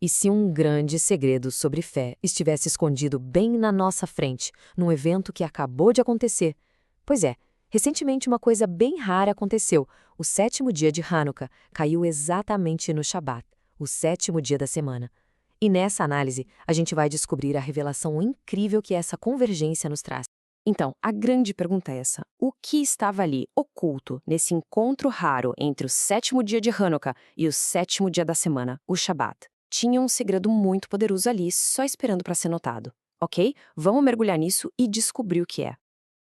E se um grande segredo sobre fé estivesse escondido bem na nossa frente, num evento que acabou de acontecer? Pois é, recentemente uma coisa bem rara aconteceu. O sétimo dia de Hanukkah caiu exatamente no Shabat, o sétimo dia da semana. E nessa análise, a gente vai descobrir a revelação incrível que essa convergência nos traz. Então, a grande pergunta é essa: o que estava ali, oculto, nesse encontro raro entre o sétimo dia de Hanukkah e o sétimo dia da semana, o Shabat? Tinha um segredo muito poderoso ali, só esperando para ser notado. Ok? Vamos mergulhar nisso e descobrir o que é.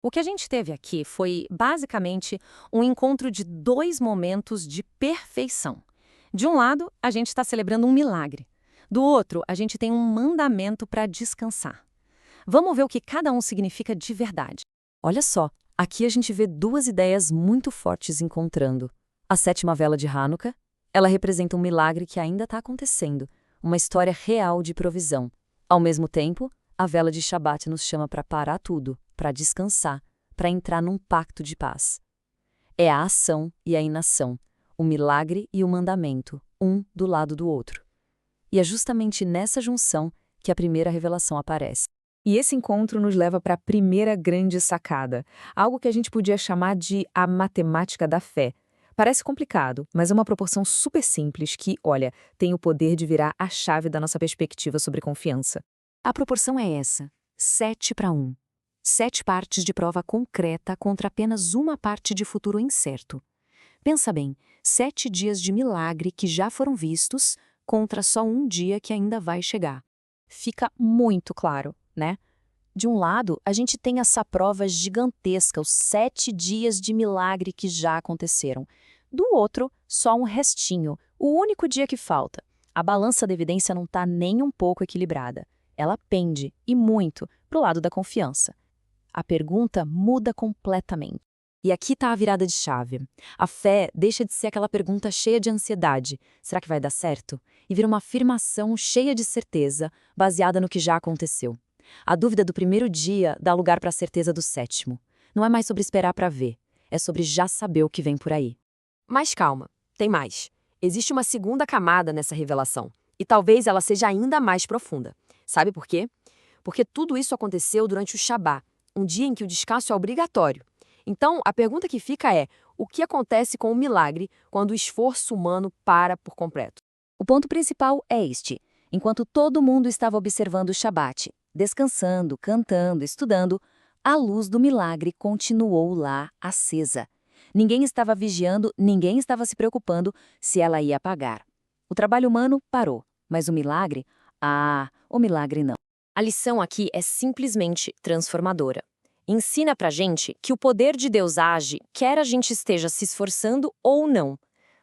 O que a gente teve aqui foi, basicamente, um encontro de dois momentos de perfeição. De um lado, a gente está celebrando um milagre. Do outro, a gente tem um mandamento para descansar. Vamos ver o que cada um significa de verdade. Olha só, aqui a gente vê duas ideias muito fortes encontrando. A sétima vela de Hanukkah, ela representa um milagre que ainda está acontecendo, uma história real de provisão. Ao mesmo tempo, a vela de Shabat nos chama para parar tudo, para descansar, para entrar num pacto de paz. É a ação e a inação, o milagre e o mandamento, um do lado do outro. E é justamente nessa junção que a primeira revelação aparece. E esse encontro nos leva para a primeira grande sacada, algo que a gente podia chamar de a matemática da fé. Parece complicado, mas é uma proporção super simples que, olha, tem o poder de virar a chave da nossa perspectiva sobre confiança. A proporção é essa, 7:1. 7 partes de prova concreta contra apenas uma parte de futuro incerto. Pensa bem, 7 dias de milagre que já foram vistos contra só um dia que ainda vai chegar. Fica muito claro, né? De um lado, a gente tem essa prova gigantesca, os 7 dias de milagre que já aconteceram. Do outro, só um restinho, o único dia que falta. A balança da evidência não está nem um pouco equilibrada. Ela pende, e muito, para o lado da confiança. A pergunta muda completamente. E aqui está a virada de chave. A fé deixa de ser aquela pergunta cheia de ansiedade, será que vai dar certo? E vira uma afirmação cheia de certeza, baseada no que já aconteceu. A dúvida do primeiro dia dá lugar para a certeza do sétimo. Não é mais sobre esperar para ver, é sobre já saber o que vem por aí. Mas calma, tem mais. Existe uma segunda camada nessa revelação, e talvez ela seja ainda mais profunda. Sabe por quê? Porque tudo isso aconteceu durante o Shabat, um dia em que o descanso é obrigatório. Então, a pergunta que fica é: o que acontece com o milagre quando o esforço humano para por completo? O ponto principal é este. Enquanto todo mundo estava observando o Shabat, descansando, cantando, estudando, a luz do milagre continuou lá, acesa. Ninguém estava vigiando, ninguém estava se preocupando se ela ia apagar. O trabalho humano parou, mas o milagre? O milagre não. A lição aqui é simplesmente transformadora. Ensina pra gente que o poder de Deus age, quer a gente esteja se esforçando ou não.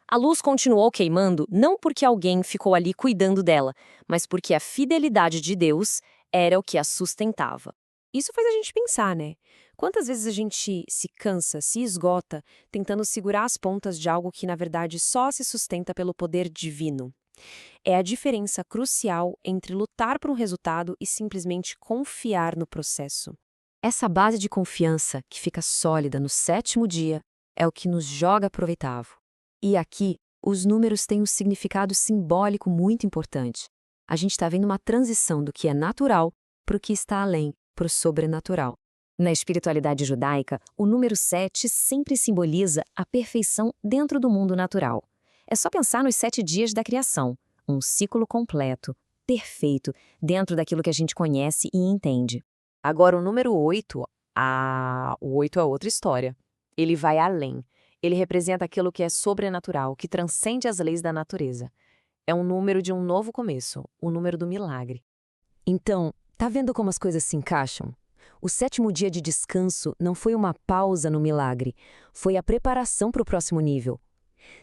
A luz continuou queimando não porque alguém ficou ali cuidando dela, mas porque a fidelidade de Deus era o que a sustentava. Isso faz a gente pensar, né? Quantas vezes a gente se cansa, se esgota, tentando segurar as pontas de algo que, na verdade, só se sustenta pelo poder divino? É a diferença crucial entre lutar por um resultado e simplesmente confiar no processo. Essa base de confiança que fica sólida no sétimo dia é o que nos joga para o oitavo. E aqui, os números têm um significado simbólico muito importante. A gente está vendo uma transição do que é natural para o que está além, para o sobrenatural. Na espiritualidade judaica, o número 7 sempre simboliza a perfeição dentro do mundo natural. É só pensar nos 7 dias da criação, um ciclo completo, perfeito, dentro daquilo que a gente conhece e entende. Agora, o número 8, o 8 é outra história. Ele vai além. Ele representa aquilo que é sobrenatural, que transcende as leis da natureza. É um número de um novo começo, o número do milagre. Então, tá vendo como as coisas se encaixam? O sétimo dia de descanso não foi uma pausa no milagre, foi a preparação para o próximo nível.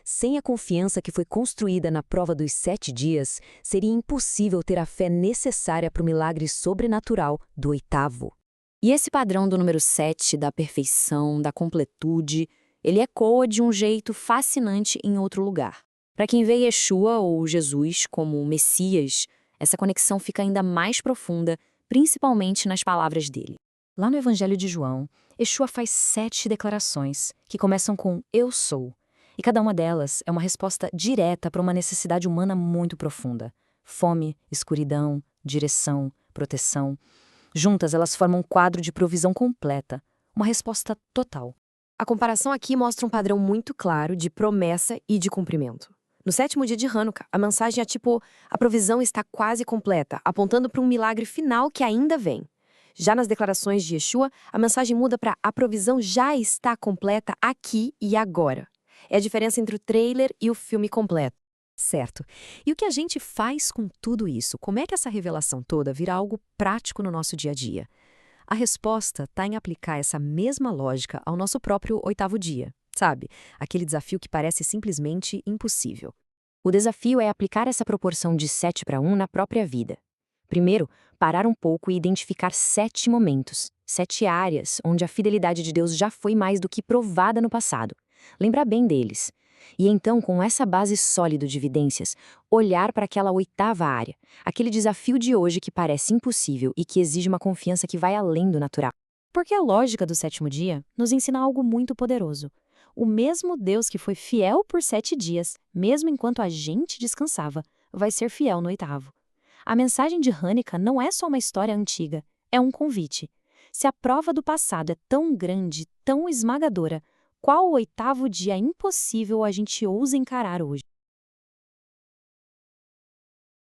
Sem a confiança que foi construída na prova dos 7 dias, seria impossível ter a fé necessária para o milagre sobrenatural do oitavo. E esse padrão do número 7, da perfeição, da completude, ele ecoa de um jeito fascinante em outro lugar. Para quem vê Yeshua ou Jesus como o Messias, essa conexão fica ainda mais profunda, principalmente nas palavras dele. Lá no Evangelho de João, Yeshua faz 7 declarações, que começam com "Eu sou", e cada uma delas é uma resposta direta para uma necessidade humana muito profunda: Fome, escuridão, direção, proteção. Juntas, elas formam um quadro de provisão completa, uma resposta total. A comparação aqui mostra um padrão muito claro de promessa e de cumprimento. No 7º dia de Hanukkah, a mensagem é tipo, a provisão está quase completa, apontando para um milagre final que ainda vem. Já nas declarações de Yeshua, a mensagem muda para a provisão já está completa aqui e agora. É a diferença entre o trailer e o filme completo. Certo. E o que a gente faz com tudo isso? Como é que essa revelação toda vira algo prático no nosso dia a dia? A resposta está em aplicar essa mesma lógica ao nosso próprio 8º dia, sabe? Aquele desafio que parece simplesmente impossível. O desafio é aplicar essa proporção de 7:1 na própria vida. Primeiro, parar um pouco e identificar 7 momentos, 7 áreas onde a fidelidade de Deus já foi mais do que provada no passado. Lembrar bem deles. E então, com essa base sólida de evidências, olhar para aquela 8ª área, aquele desafio de hoje que parece impossível e que exige uma confiança que vai além do natural. Porque a lógica do 7º dia nos ensina algo muito poderoso. O mesmo Deus que foi fiel por 7 dias, mesmo enquanto a gente descansava, vai ser fiel no 8º. A mensagem de Hanukkah não é só uma história antiga, é um convite. Se a prova do passado é tão grande, tão esmagadora, qual o 8º dia impossível a gente ousa encarar hoje?